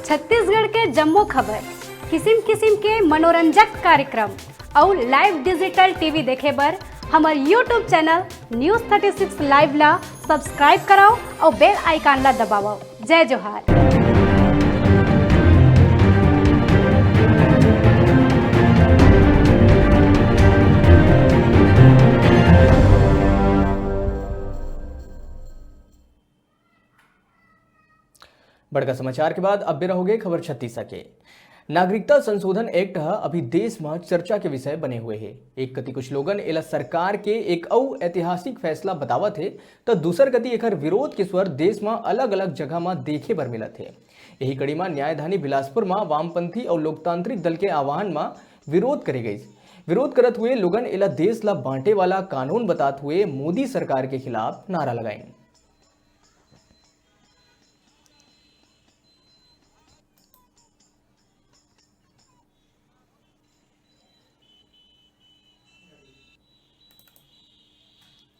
छत्तीसगढ़ के जम्मो खबर, किसिम किसिम के मनोरंजक कार्यक्रम और लाइव डिजिटल टीवी देखे बर हमार यूट्यूब चैनल न्यूज़ 36 लाइव ला सब्सक्राइब कराओ और बेल आइकन ला दबाओ। जय जोहार। बड़का समाचार के बाद अब भी रहोगे खबर 36 के। नागरिकता संशोधन एक्ट अभी देश में चर्चा के विषय बने हुए है। एक कति कुछ लोगन एला सरकार के एक और ऐतिहासिक फैसला बतावत है, तो दूसर कति एकर विरोध के स्वर देश में अलग अलग जगह में देखे बर मिलत है। यही कड़ी में न्यायधानी बिलासपुर में वामपंथी और लोकतांत्रिक दल के आह्वान में विरोध करे गई। विरोध करत हुए लोगन एला देश ला बांटे वाला कानून बताते हुए मोदी सरकार के खिलाफ नारा लगाए।